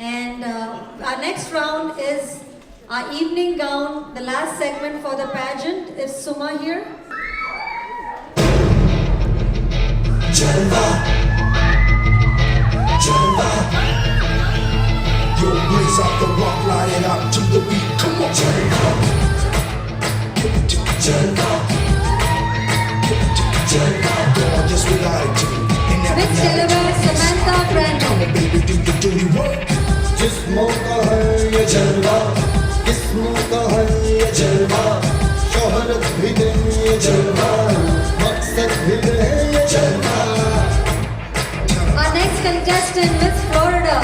And our next round is our evening gown, the last segment for the pageant. Is Suma here? Jalwa, Jalwa. Yo, blaze up the rock, line it up to the beat. Come on, Jalwa, Jalwa, Jalwa. Gorgeous variety. Which delivers Samantha Brandon. Baby, do the dirty work. जिस्मों का है ये जलवा, किस्मों का है ये जलवा, शोहरत भी दे ये जलवा, मकसद भी दे ये जलवा. Our next contestant, Miss Florida,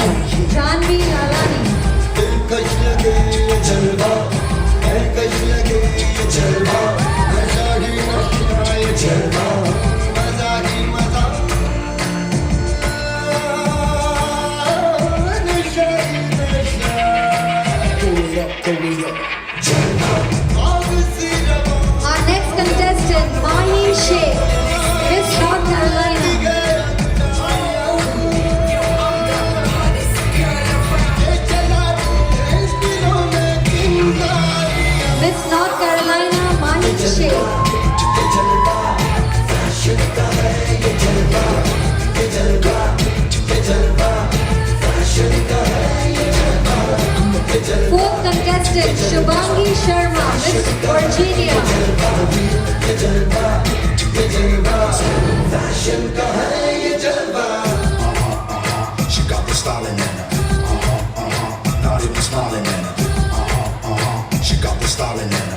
Janvi Lalani. दिलकश लगे ये जलवा, दिलकश लगे ये जलवा, नशा ही नशा ये जलवा, मजा ही मजा. नशा ही नशा. Throw it up. आग सी रवा. Our next contestant, Mahi Sheikh, Miss North Carolina. Miss North Carolina, Mahi Sheikh. Fourth contestant, Shubhangi Sharma, Miss Virginia. She got the style in her. Not even smiling in her. She got the style in her.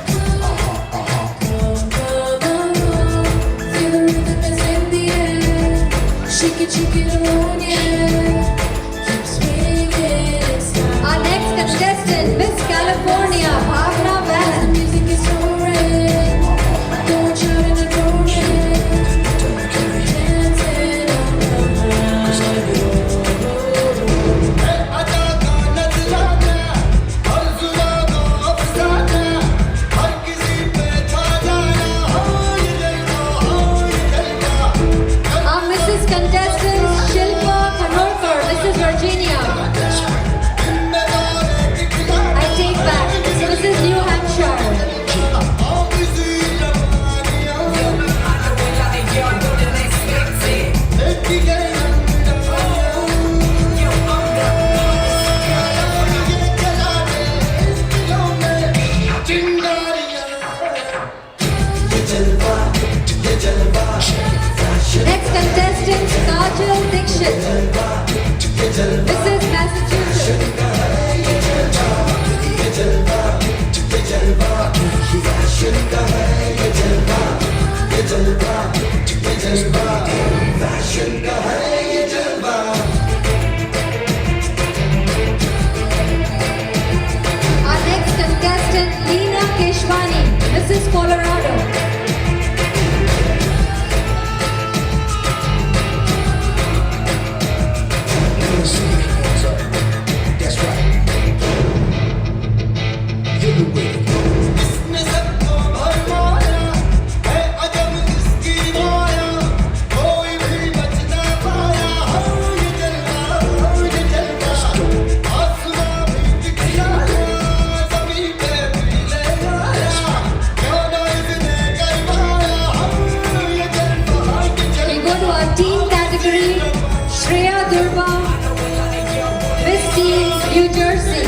Feel the rhythm is in the air. Shake it, oh yeah. Keep swinging, it's time. Our next contestant, Miss California, Bhavna The Balan. music is soaring. Don't shout and adore it. Dancing on the line. अदा का नजराना, हर जुआ को अफसाना, हर किसी पे छा जाना, हो ये जलवा, हो ये जलवा. Our Mrs. Contestant, Shilpa Khanorkar, Mrs. Virginia. जिम्मेदार दिखलाना, I take back, Mrs. New Hampshire. आग सी जवानियां. देखी गई Next contestant, Kajal Dixit, Mrs. Massachusetts. Our next contestant, Leena Keshwani, Mrs. Colorado. That's right. Hit the way. इसने सबको भरमाया, है अजब इसकी माया, कोई भी बच ना पाया, हो ये जलवा, हो ये जलवा. आसमां भी दिखलाया, ज़मीं पे भी ले आया, क्यों ना इसने करवाया, हो ये जलवा, ये We जलवा. go to our teen category, Shreya Durba, Miss Teen, New Jersey.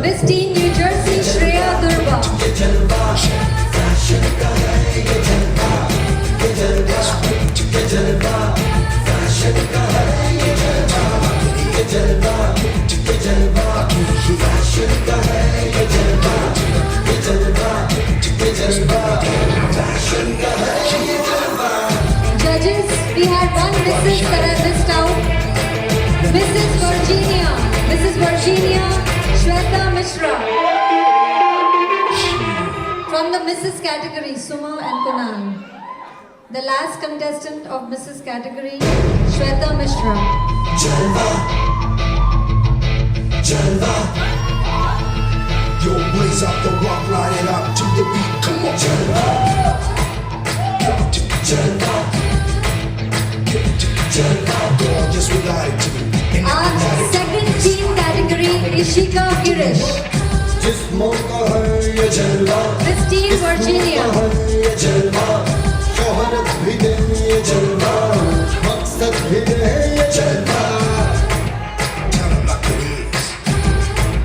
Miss Teen, New Jersey, Shreya Durba. Judges, we had one Mrs. that I missed out. Mrs. Virginia, Shweta Mishra. From the Mrs. category, Suma and Kunal. The last contestant of Mrs. category, Shweta Mishra. Jalwa, Jalwa. Yo, blaze out the rock, light it up to the beat. Come on, Jalva. Gorgeous with attitude. Our second team category is Shika Girish, जिस्मों का है ये जलवा Christine Virginia, ये जलवा शोहरत भी दे ये जलवा मकसद भी दे ये जलवा Tell 'em like it is.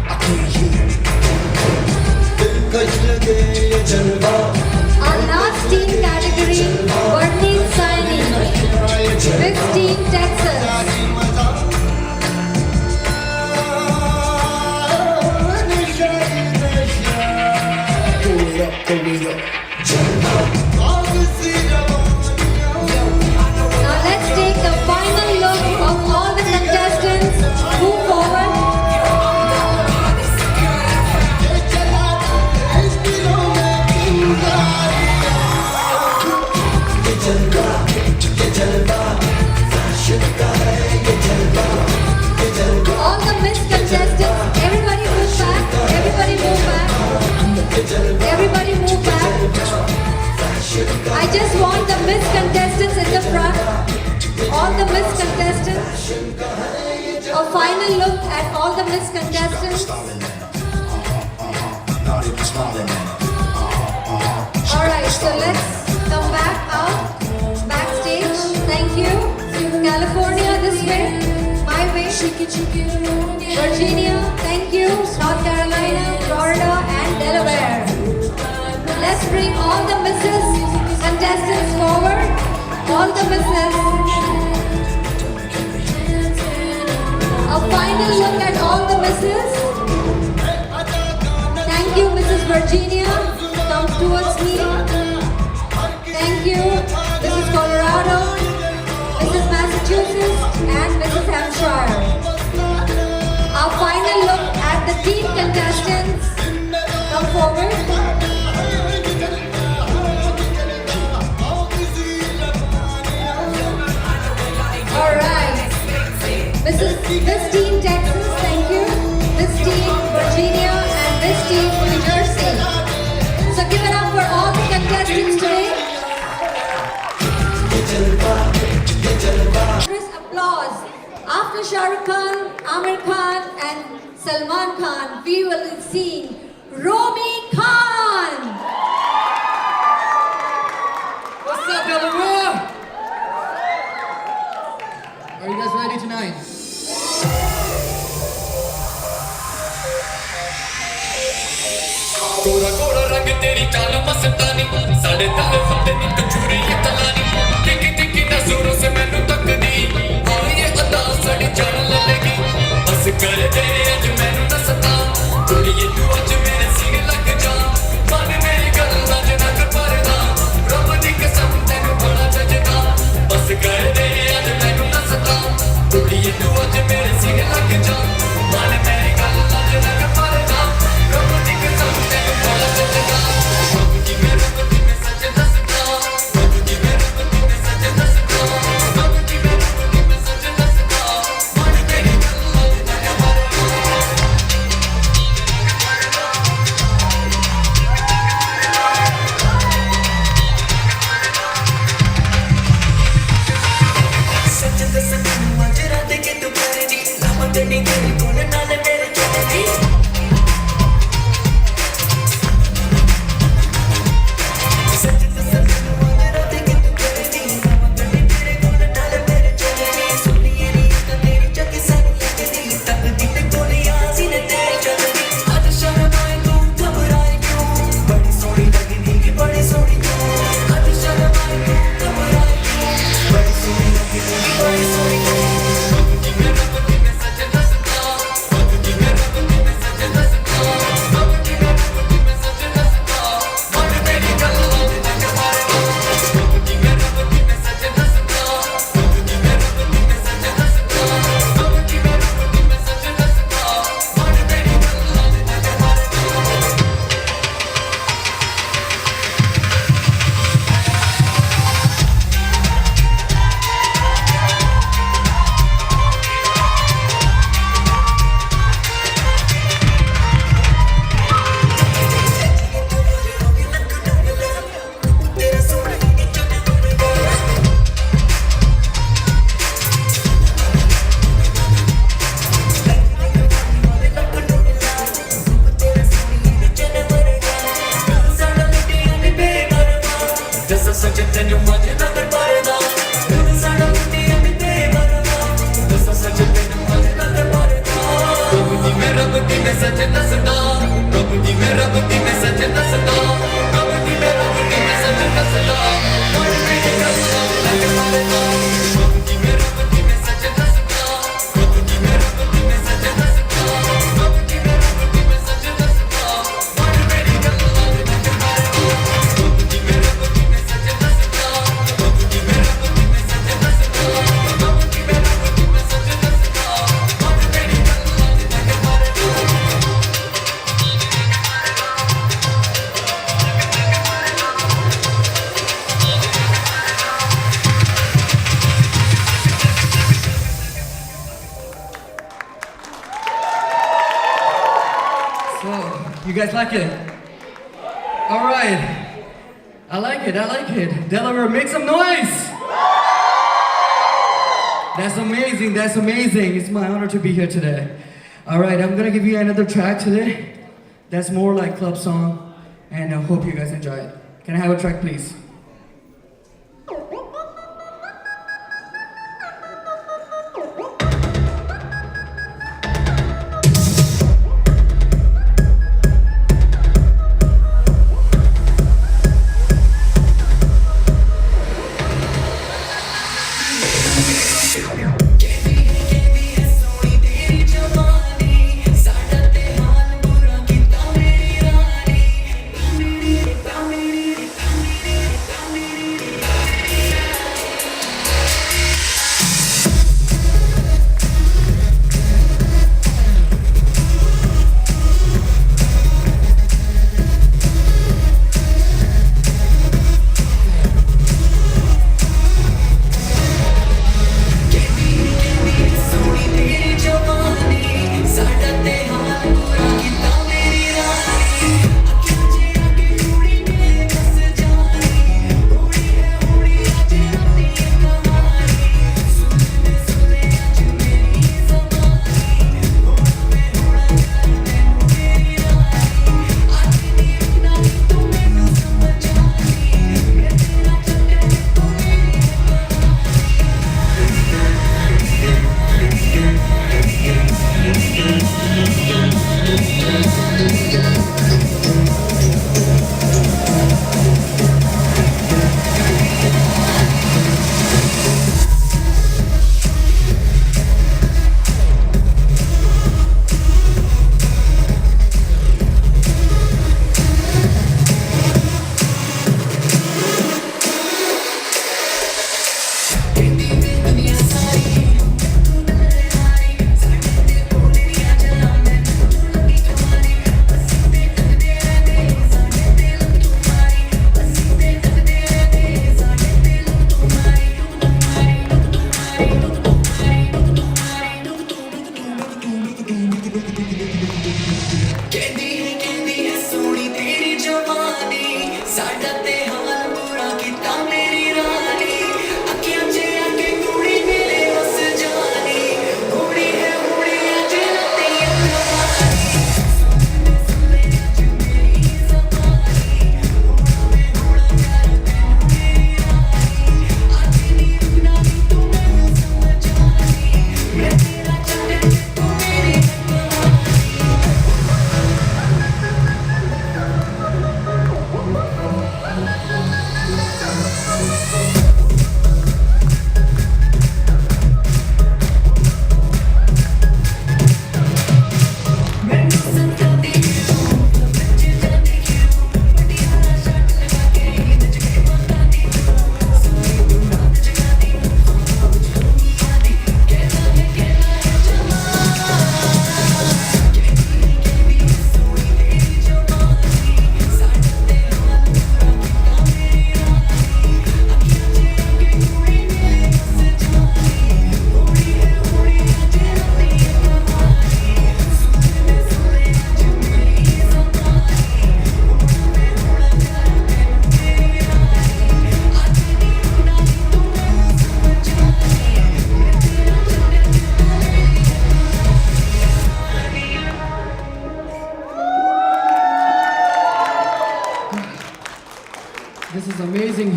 I can't hear. दिलकश लगे ये जलवा our last team category, Varneen Saini, ये जलवा 15 Texas, की मजा नशा ही नशा Pull it up, pull it up. आग सी रवानियां Now let's take the final look of all the contestants. Move forward. ये चला इस दिलों में ये जलवा फैशन का है ये जलवा All the Miss contestants, everybody move back. Everybody move back. Everybody move back. I just want the Miss contestants in the front. All the Miss contestants. A final look at all the Miss contestants. Stalin in her. Not even smiling in her. Alright, so let's come back out, backstage. Thank you. California, this way. My way. Shake it, oh yeah. Virginia, thank you. North Carolina, Florida, and Delaware. Let's bring all the Mrs. contestants forward. All the Mrs. A final look at all the Mrs. Thank you, Mrs. Virginia. Come towards me. Thank you, Mrs. Colorado, Mrs. Massachusetts, and Mrs. Hampshire. Our final look at the team contestants. Come forward. Alright. Miss Team Texas, thank you. Miss Team Virginia and Miss Team New Jersey. So give it up for all the contestants today. Applause. After Shah Rukh Khan, Amir Khan and Salman Khan, we will be seeing Romi Khan. What's up, Delaware? Are you guys ready tonight? Gora Gora रंग तेरी चाल मस्तानी साढ़े ताले फटे नी कचूरी ये तलानी टिकी टिकी नजरों से मैनू तकदी हाँ ये अदा साड़ी जान लगी बस कर दे अज मैनू न सता कुड़िए तू अज मेरे सीने लग जा मन मेरी गल्लां च ना कर परदा रब दी कसम तैनू बड़ा जजदा बस कर दे अज मैनू न सता कुड़िए तू अज मेरे सीने लग जा मन मेरी गल्लां च ना कर परदा रब दी कसम तैनू बड़ा जजदा रब दी मेरे को दी मैं सच दसदा ਤੈਨੂੰ ਮੰਗਦਾ ਦਰਬਾਰ ਦਾ ਦਿਲ ਸਾਡਾ ਦੁਨੀਆ ਵੀ ਤੇ ਵਰਵਾ ਦੱਸਾਂ ਸੱਚ ਤੈਨੂੰ ਮੰਗਦਾ ਦਰਬਾਰ ਦਾ ਰੱਬ ਦੀ ਮੈਂ ਸੱਚ ਦੱਸਦਾ ਰੱਬ ਦੀ ਮੈਂ ਸੱਚ ਦੱਸਦਾ ਰੱਬ ਦੀ ਮੈਂ ਸੱਚ ਦੱਸਦਾ ਮਨ ਮੇਰੀ ਗੱਲ ਲੱਗ ਮਾਰਦਾ ਰੱਬ ਦੀ ਮੈਂ ਸੱਚ ਦੱਸਦਾ ਰੱਬ ਦੀ ਮੈਂ ਸੱਚ ਦੱਸਦਾ ਰੱਬ ਦੀ ਮੈਂ ਸੱਚ ਦੱਸਦਾ ਮਨ ਮੇਰੀ ਗੱਲ ਲੱਗ ਮਾਰਦਾ ਰੱਬ ਦੀ ਮੈਂ ਸੱਚ ਦੱਸਦਾ ਰੱਬ ਦੀ ਮੈਂ ਸੱਚ ਦੱਸਦਾ ਰੱਬ ਦੀ ਮੈਂ ਸੱਚ ਦੱਸਦਾ ਮਨ ਮੇਰੀ ਗੱਲ ਲੱਗ ਮਾਰਦਾ So, you guys like it? All right. I like it. Delaware, make some noise! That's amazing. It's my honor to be here today. All right, I'm gonna give you another track today. That's more like club song, and I hope you guys enjoy it. Can I have a track, please?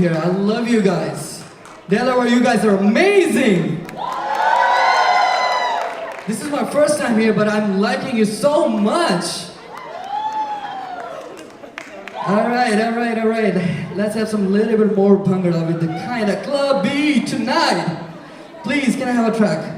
here. I love you guys. Delaware, you guys are amazing. This is my first time here, but I'm liking you so much. All right. Let's have some little bit more bhangra with the kind of club beat tonight. Please, can I have a track?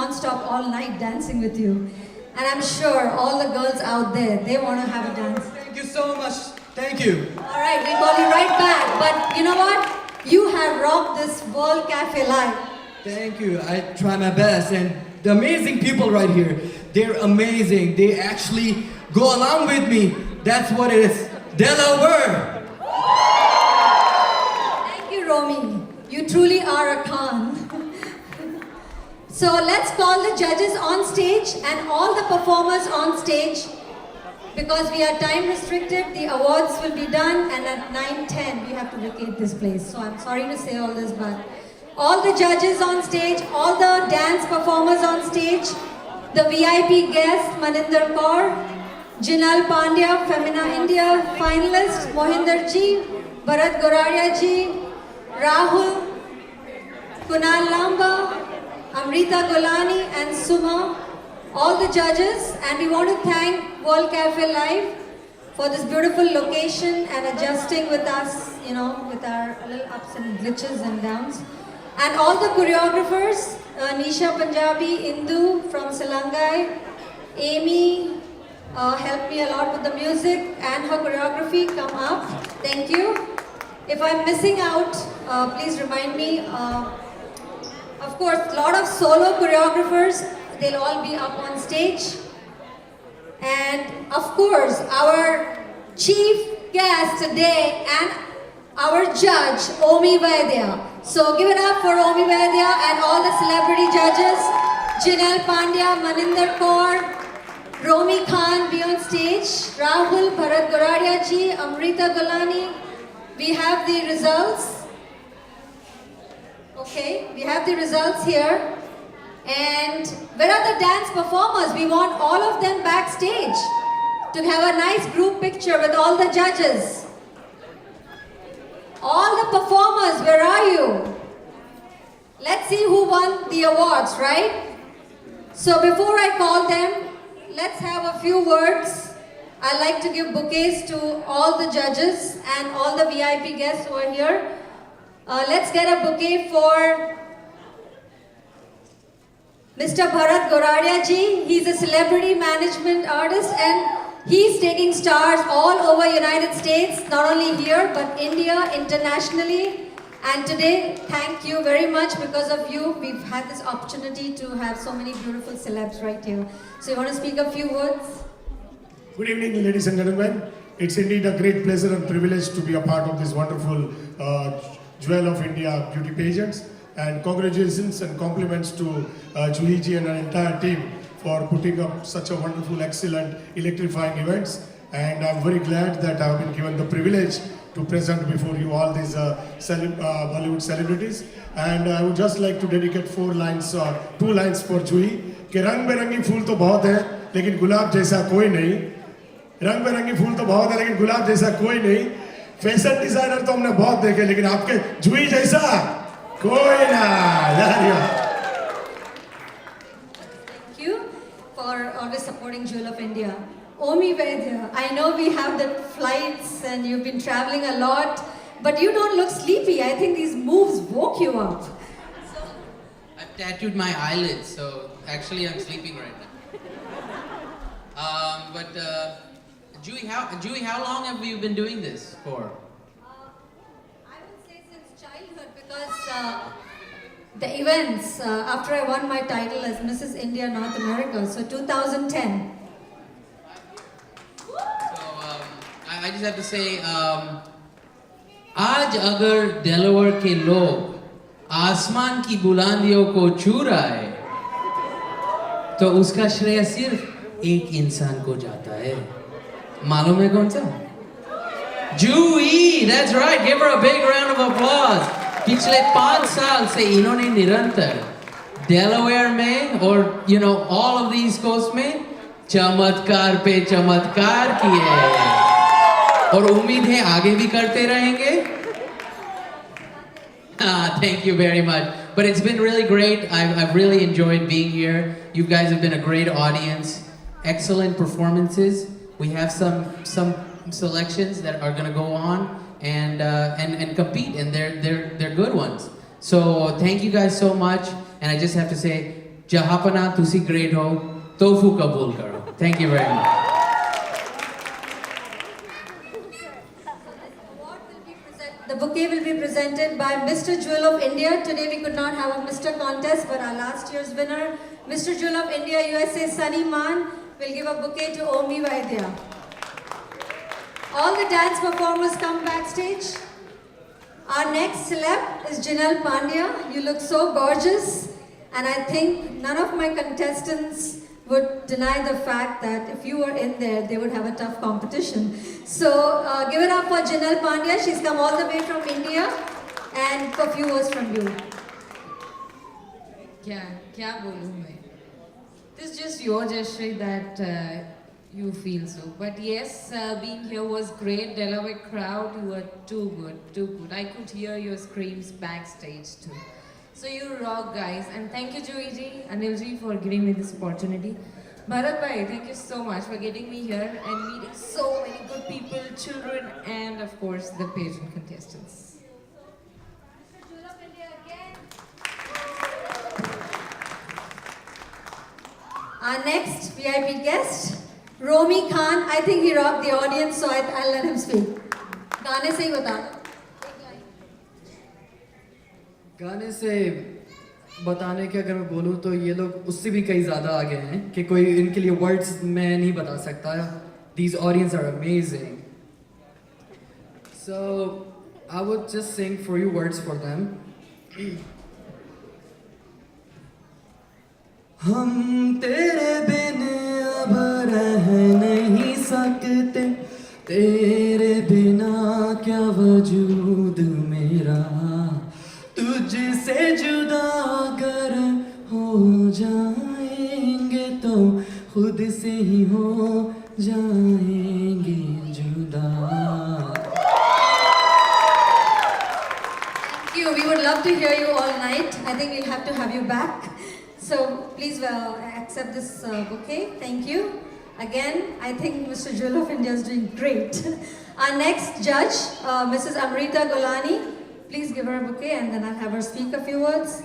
non-stop all night dancing with you. And I'm sure all the girls out there, they want to have a dance. Thank you so much. Thank you. Alright, we'll call you right back. But you know what? You have rocked this World Cafe Live. Thank you. I try my best. And the amazing people right here, they're amazing. They actually go along with me. That's what it is. Delaware. Thank you, Romy. You truly are a Khan. So let's call the judges on stage and all the performers on stage. Because we are time restricted, the awards will be done and at 9:10 we have to vacate this place. So I'm sorry to say all this, but all the judges on stage, all the dance performers on stage, the VIP guest Maninder Kaur, Jinal Pandya, Femina India finalist Mohinder ji, Bharat Goradia ji, Rahul, Kunal Lamba, Amrita Golani and Suma, all the judges, and we want to thank World Cafe Live for this beautiful location and adjusting with us, you know, with our little ups and glitches and downs. And all the choreographers, Nisha Punjabi, Indu from Silangai, Amy helped me a lot with the music and her choreography. Come up. Thank you. If I'm missing out, please remind me. Of course, a lot of solo choreographers, they'll all be up on stage. And of course, our chief guest today and our judge, Omi Vaidya. So give it up for Omi Vaidya and all the celebrity judges. Jinal Pandya, Maninder Kaur, Romi Khan be on stage. Rahul, Bharat Goradia ji, Amrita Golani. We have the results. Okay, we have the results here. And where are the dance performers? We want all of them backstage to have a nice group picture with all the judges. All the performers, where are you? Let's see who won the awards, right? So before I call them, let's have a few words. I'd like to give bouquets to all the judges and all the VIP guests who are here. Let's get a bouquet for Mr. Bharat Goradia ji. He's a celebrity management artist and he's taking stars all over United States, not only here but India, internationally. And today, thank you very much. Because of you, we've had this opportunity to have so many beautiful celebs right here. So you want to speak a few words? Good evening, ladies and gentlemen. It's indeed a great pleasure and privilege to be a part of this wonderful Jewel of India beauty pageants. And congratulations and compliments to Juhi ji and our entire team for putting up such a wonderful, excellent, electrifying events. And I'm very glad that I've been given the privilege to present before you all these Bollywood celebrities. And I would just like to dedicate 2 lines for Juhi. कि रंग बिरंगी फूल तो बहुत है लेकिन गुलाब जैसा कोई नहीं. रंग बिरंगी फूल तो बहुत है लेकिन गुलाब जैसा कोई नहीं. फैशन डिजाइनर तो हमने बहुत देखे लेकिन आपके जुही जैसा कोई ना. Thank you for always supporting Jewel of India. Omi Vaidya, I know we have the flights and you've been traveling a lot, but you don't look sleepy. I think these moves woke you up. I've tattooed my eyelids, so actually I'm sleeping right now. Juhi, how long have you been doing this for? I would say since childhood because the events after I won my title as Mrs. India North America, so 2010. I just have to say, आज अगर Delaware के लोग आसमान की बुलंदियों को छू रहा है, तो उसका श्रेय सिर्फ एक इंसान को जाता है. मालूम है कौन सा? Juhi, that's right. Give her a big round of applause. पिछले 5 साल से इन्होंने निरंतर डेलावेयर में और all of the East Coast में चमत्कार पे चमत्कार किए हैं. और उम्मीद है आगे भी करते रहेंगे. Thank you very much. But it's been really great. I've really enjoyed being here. You guys have been a great audience. Excellent performances. We have some selections that are going to go on and compete, and they're good ones. So thank you guys so much. And I just have to say, Jahapana tusi great ho, tofu kabul karo. Thank you very much. The bouquet will be presented by Mr. Jewel of India. Today we could not have a Mr. contest, but our last year's winner, Mr. Jewel of India USA Sunny Man, will give a bouquet to Omi Vaidya. All the dance performers come backstage. Our next celeb is Jinal Pandya. You look so gorgeous, and I think none of my contestants would deny the fact that if you were in there, they would have a tough competition. So give it up for Jinal Pandya. She's come all the way from India, and a few words from you. क्या क्या बोलूँ मैं? This is just your gesture that you feel so. But yes, being here was great. Delaware crowd, you were too good, too good. I could hear your screams backstage too. So you rock, guys. And thank you, Joey ji, Anil ji, for giving me this opportunity. Bharat bhai, thank you so much for getting me here and meeting so many good people, children, and of course the pageant contestants. Our next VIP guest, Romi Khan. I think he rocked the audience, so I'll let him speak. गाने से ही बता दो. गाने से बताने के अगर मैं बोलूँ तो ये लोग उससे भी कई ज़्यादा आगे हैं कि कोई इनके लिए वर्ड्स मैं नहीं बता सकता. These audience are amazing. So I would just sing few words for them. हम तेरे बिन अब रह नहीं सकते, तेरे बिना क्या वजूद मेरा, तुझसे जुदा अगर हो जाएंगे तो खुद से ही हो जाएंगे जुदा. Thank you. We would love to hear you all night. I think we'll have to have you back. So please accept this bouquet. Thank you. Again, I think Mr. Jewel of India is doing great. Our next judge, Mrs. Amrita Golani. Please give her a bouquet and then I'll have her speak a few words.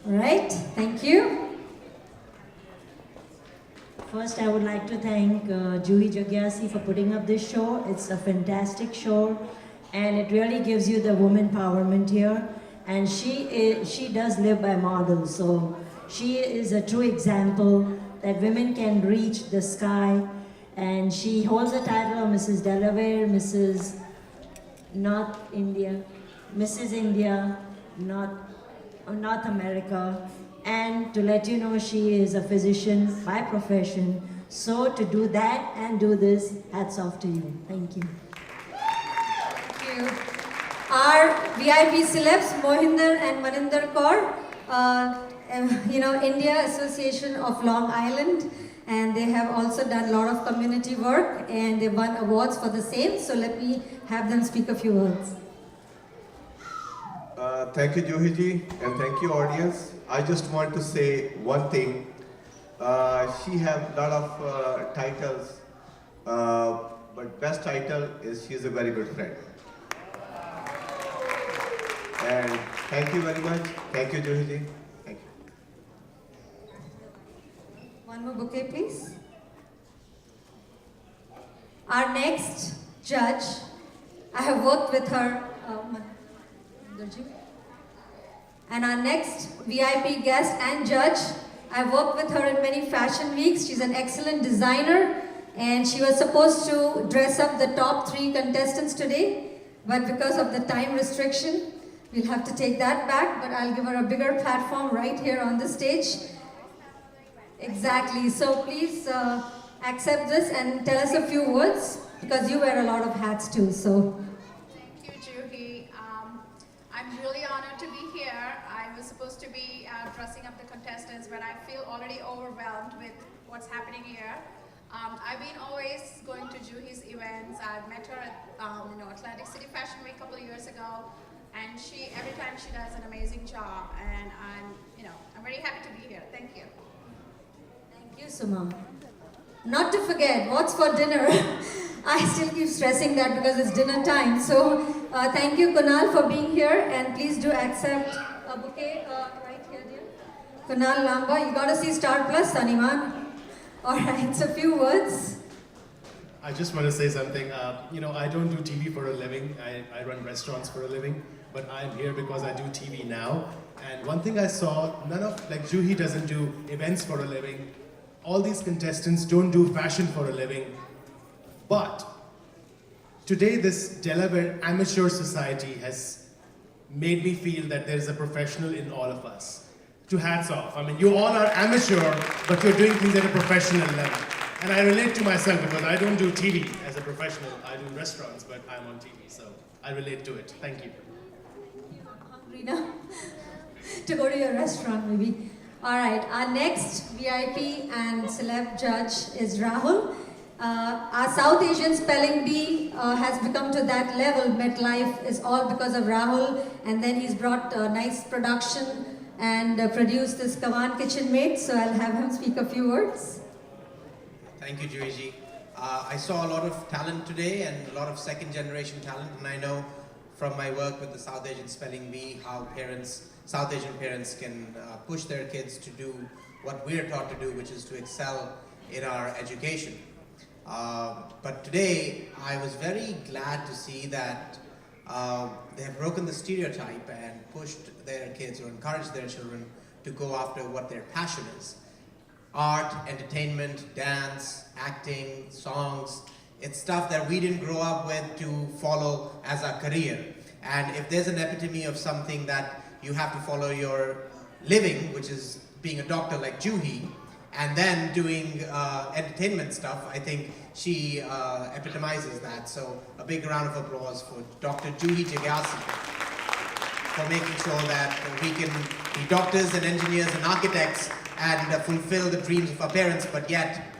All right. Thank you. First, I would like to thank Juhi Jagyasi for putting up this show. It's a fantastic show, and it really gives you the woman empowerment here. And she does live by models, so she is a true example that women can reach the sky. And she holds the title of Mrs. Delaware, Mrs. North India, Mrs. India, North America. And to let you know, she is a physician by profession. So to do that and do this, hats off to you. Thank you. Thank you. Our VIP celebs, Mohinder and Maninder Kaur, India Association of Long Island, and they have also done a lot of community work and they won awards for the same. So let me have them speak a few words. Thank you, Juhi ji, and thank you, audience. I just want to say one thing. She have a lot of titles, but best title is she is a very good friend. And thank you very much. Thank you, Juhi ji. Thank you. One more bouquet, please. Our next judge, I have worked with her. And our next VIP guest and judge, I've worked with her in many fashion weeks. She's an excellent designer and she was supposed to dress up the top 3 contestants today, but because of the time restriction, we'll have to take that back, but I'll give her a bigger platform right here on the stage. Exactly, so please accept this and tell us a few words because you wear a lot of hats too, so. Thank you, Juhi. I'm really honored to be here. I was supposed to be dressing up the contestants, but I feel already overwhelmed with what's happening here. I've been always going to Juhi's events. I've met her at Atlantic City Fashion Week a couple of years ago, and every time she does an amazing job, and I'm very happy to be here. Thank you. Thank you, Suma. Not to forget, what's for dinner? I still keep stressing that because it's dinner time. So thank you, Kunal, for being here, and please do accept a bouquet right here, dear. Kunal Lamba, you got to see Star Plus, Saniman. All right, so a few words. I just want to say something. I don't do TV for a living. I run restaurants for a living, but I'm here because I do TV now. And one thing I saw, Juhi doesn't do events for a living. All these contestants don't do fashion for a living. But today this Delaware Amateur Society has made me feel that there is a professional in all of us. To hats off. I mean, you all are amateur, but you're doing things at a professional level. And I relate to myself because I don't do TV as a professional. I do restaurants, but I'm on TV, so I relate to it. Thank you. Hungry now. to go to your restaurant maybe. Alright, our next VIP and celeb judge is Rahul. Our South Asian spelling bee has become to that level. MetLife is all because of Rahul, and then he's brought a nice production and produced this Kawan Kitchen Mate, so I'll have him speak a few words. Thank you, Juiji. I saw a lot of talent today and a lot of second generation talent, and I know from my work with the South Asian Spelling Bee how South Asian parents can push their kids to do what we're taught to do, which is to excel in our education. But today, I was very glad to see that they have broken the stereotype and pushed their kids or encouraged their children to go after what their passion is. Art, entertainment, dance, acting, songs. It's stuff that we didn't grow up with to follow as a career. And if there's an epitome of something that you have to follow your living, which is being a doctor like Juhi, and then doing entertainment stuff, I think she epitomizes that. So a big round of applause for Dr. Juhi Jagyasi for making sure that we can be doctors and engineers and architects and fulfill the dreams of our parents, but yet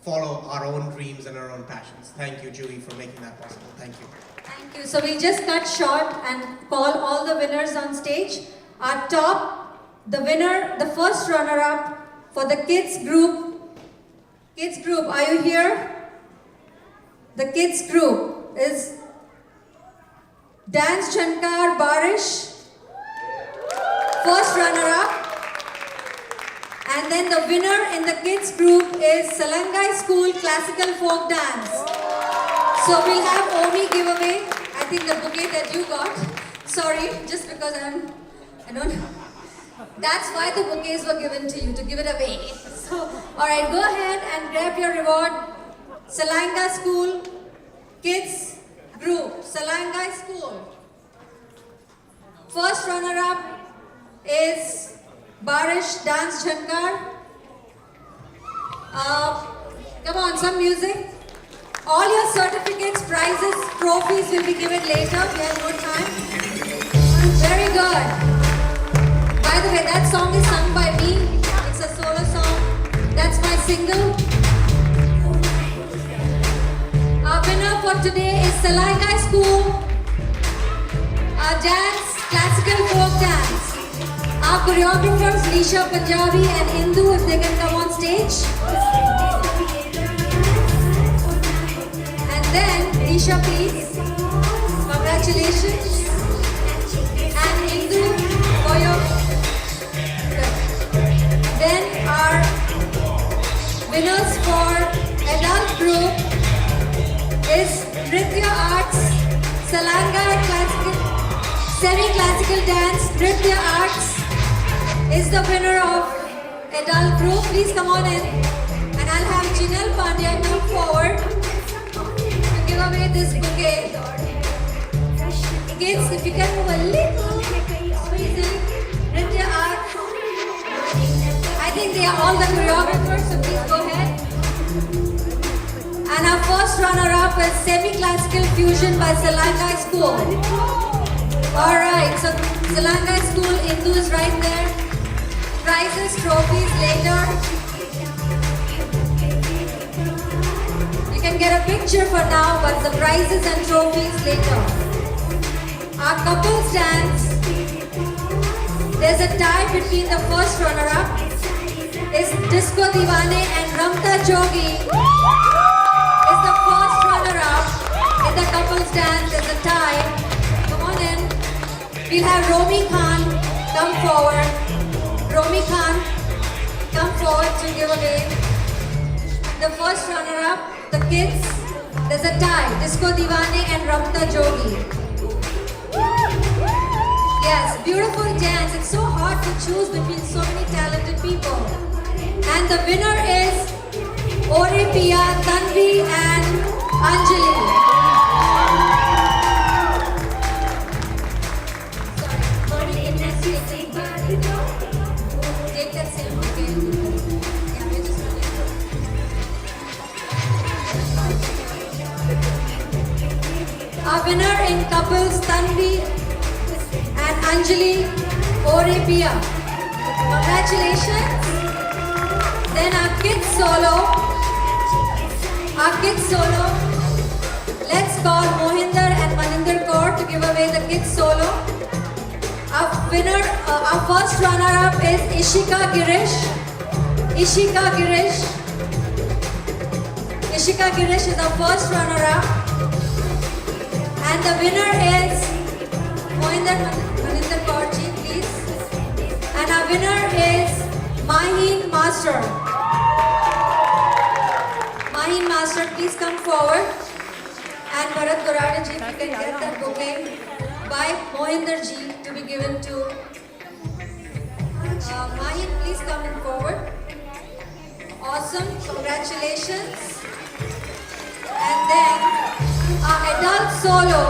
follow our own dreams and our own passions. Thank you, Juhi, for making that possible. Thank you. Thank you. So we just cut short and call all the winners on stage. Our top, the winner, the first runner-up for the kids group. Kids group, are you here? The kids group is Dance Chankar Barish, first runner-up. And then the winner in the kids group is Salangai School Classical Folk Dance. So we'll have Omi give away, I think the bouquet that you got. Sorry, just because I don't, that's why the bouquets were given to you, to give it away. So, alright, go ahead and grab your reward. Salangai School Kids Group, Salangai School. First runner-up is Barish Dance Chankar. Come on, some music. All your certificates, prizes, trophies will be given later. We have more time. Very good. By the way, that song is sung by me. It's a solo song. That's my single. Our winner for today is Salangai School. Dance, classical folk dance. Our choreographers, Lisha Punjabi and Indu, if they can come on stage. And then, Lisha, please. Congratulations. And Indu, for your... Then our winners for adult group is Nritya Arts, Salangai Classical, Semi-Classical Dance, Nritya Arts is the winner of adult group. Please come on in. And I'll have Jinal Pandya come forward to give away this bouquet. Kids, if you can move a little, squeezing, Nritya Art. I think they are all the choreographers, so please go ahead. And our first runner-up is Semi-Classical Fusion by Salangai School. Alright, so Salangai School, Indu is right there. Prizes, trophies later. You can get a picture for now, but the prizes and trophies later. Our couples dance. There's a tie between the first runner-up. Is Disco Diwane and Ramta Jogi is the first runner-up in the couples dance. There's a tie. Come on in. We'll have Romi Khan come forward. Romi Khan, come forward to give away the first runner-up, the kids. There's a tie, Disco Diwane and Ramta Jogi. Yes, beautiful dance. It's so hard to choose between so many talented people. And the winner is Ore Pia, Tanvi and Anjali. Our winner in couples, Tanvi and Anjali. Orepia. Congratulations. Then our kids solo. Our kids solo. Let's call Mohinder and Maninder Kaur to give away the kids solo. Our winner, our first runner-up is Ishika Girish. Ishika Girish. Ishika Girish is our first runner-up. And the winner is Mohinder Maninder Kaur ji, please. And our winner is Maheen Master. Maheen Master, please come forward. And Bharat Gorade ji, if you can get that bouquet by Mohinder ji to be given to Maheen, please come forward. Awesome, congratulations. And then our adult solo,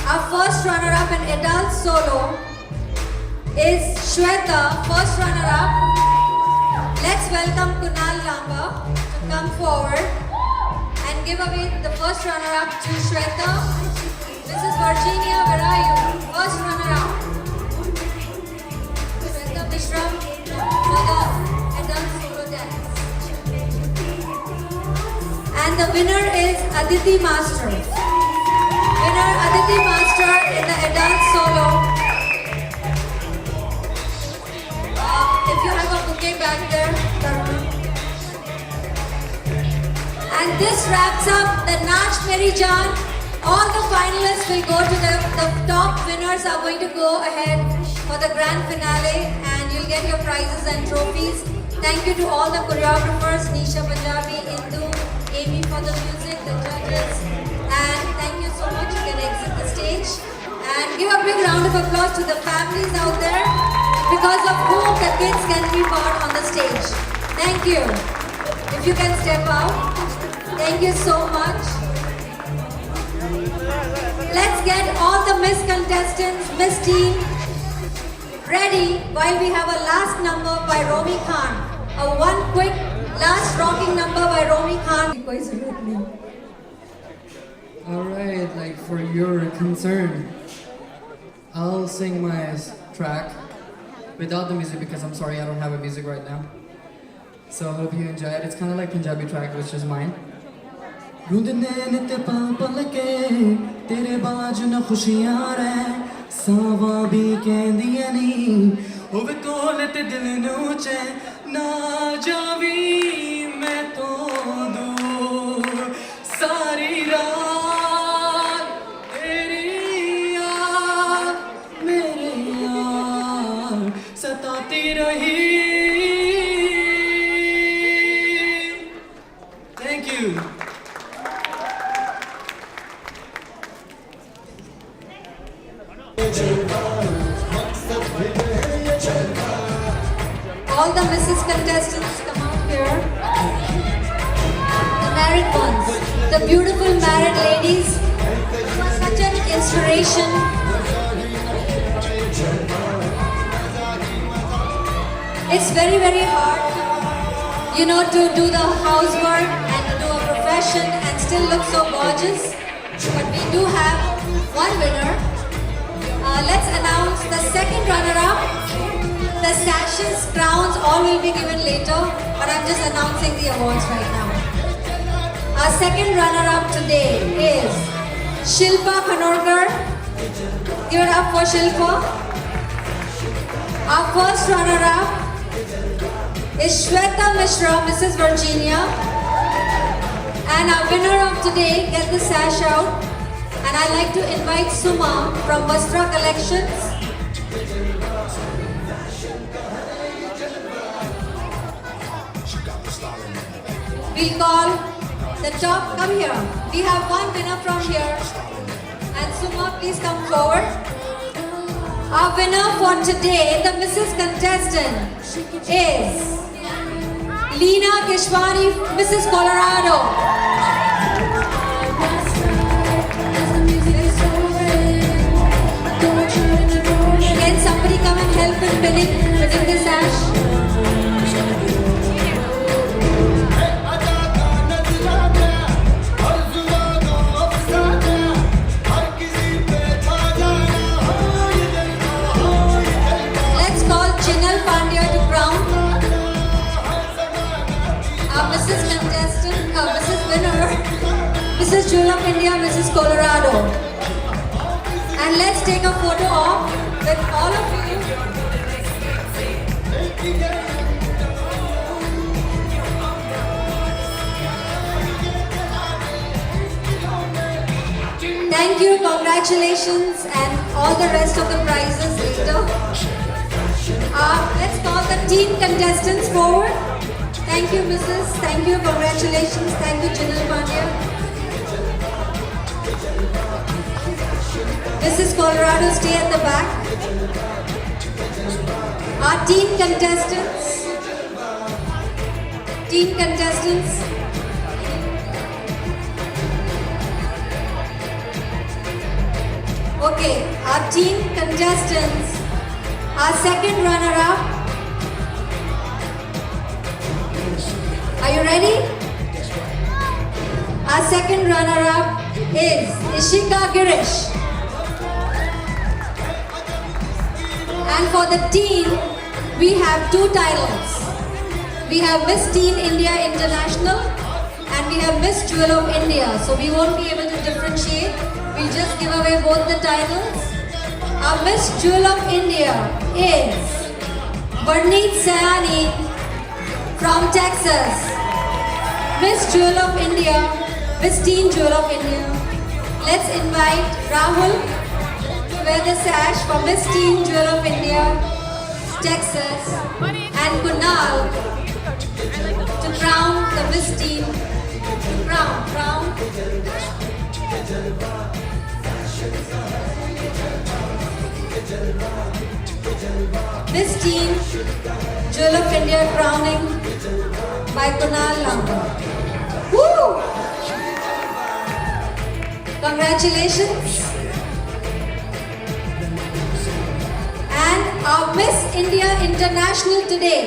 our first runner-up in adult solo is Shweta, first runner-up. Let's welcome Kunal Lamba to come forward and give away the first runner-up to Shweta. Mrs. Virginia, where are you? First runner-up. Shweta Mishra for the adult solo dance. And the winner is Aditi Master. Winner Aditi Master in the adult solo. If you have a bouquet back there, Tarun. And this wraps up the Naach Meri Jaan. All the finalists will go to the top winners are going to go ahead for the grand finale and you'll get your prizes and trophies. Thank you to all the choreographers, Nisha Punjabi, Indu, Amy for the music, the judges. And thank you so much. You can exit the stage. And give a big round of applause to the families out there because of whom the kids can be part on the stage. Thank you. If you can step out. Thank you so much. Let's get all the Miss contestants, Miss team, ready while we have a last number by Romi Khan. A one quick last rocking number by Romi Khan. Alright, like for your concern, I'll sing my track without the music because I'm sorry I don't have a music right now. So I hope you enjoy it. It's kind of like Punjabi track, which is mine. रुंदने नित पल के तेरे बाज न खुशियां रे सावा भी कहंदियां नी होवे कोल ते दिल नू चे ना जावी मैं तो दूर सारी रात तेरी याद मेरे यार सताती रही. Thank you. All the Mrs. contestants come out here. The married ones, the beautiful married ladies who are such an inspiration. It's very, very hard, you know, to do the housework and to do a profession and still look so gorgeous. But we do have one winner. Let's announce the second runner-up. The sashes, crowns, all will be given later, but I'm just announcing the awards right now. Our second runner-up today is Shilpa Khanorkar. Give it up for Shilpa. Our first runner-up is Shweta Mishra, Mrs. Virginia. And our winner of today, get the sash out. And I'd like to invite Suma from Vastra Collections. We call the top, come here. We have one winner from here. And Suma, please come forward. Our winner for today, the Mrs. Contestant, is Leena Keshwani, Mrs. Colorado. Can somebody come and help in pinning the sash? Mrs. Jewel of India, Mrs. Colorado. And let's take a photo of with all of you. Thank you, congratulations, and all the rest of the prizes later. Let's call the team contestants forward. Thank you, Mrs. Thank you, congratulations. Thank you, Jinal Pandya. Mrs. Colorado, stay at the back. Our team contestants. Team contestants. Okay, our team contestants. Our second runner-up. Are you ready? Our second runner-up is Ishika Girish. And for the teen, we have two titles. We have Miss Teen India International and we have Miss Jewel of India. So we won't be able to differentiate. We'll just give away both the titles. Our Miss Jewel of India is Varneet Sayani from Texas. Miss Jewel of India, Miss Teen Jewel of India. Let's invite Rahul to wear the sash for Miss Teen Jewel of India, Texas, and Kunal to crown the Miss Teen. Crown. Miss Teen Jewel of India crowning by Kunal Lamba. Woo! Congratulations. And our Miss India International today,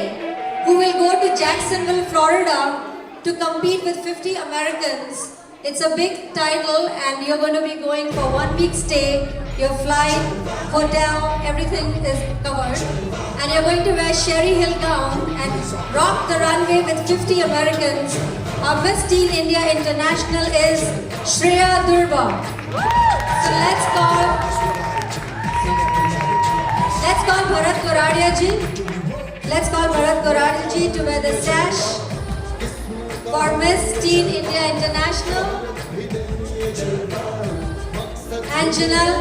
who will go to Jacksonville, Florida to compete with 50 Americans. It's a big title and you're going to be going for 1 week stay. Your flight, hotel, everything is covered. And you're going to wear Sherry Hill gown and rock the runway with 50 Americans. Our Miss Teen India International is Shreya Durba. So let's call Bharat Goradia ji. Let's call Bharat Goradia ji to wear the sash for Miss Teen India International. And Jinal,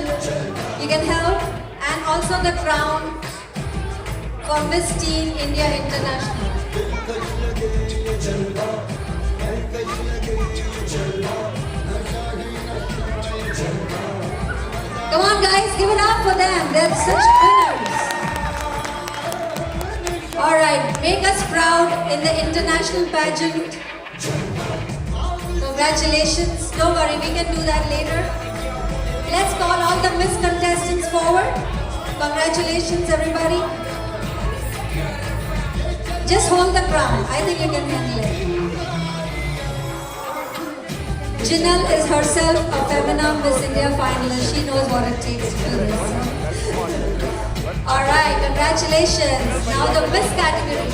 you can help. And also the crown for Miss Teen India International. Come on guys, give it up for them. They're such winners. Alright, make us proud in the international pageant. Congratulations. Don't worry, we can do that later. Let's call all the Miss contestants forward. Congratulations everybody. Just hold the crown. I think you can handle it. Jinal is herself a Femina Miss India finalist. She knows what it takes to do this. Alright, congratulations. Now the Miss category.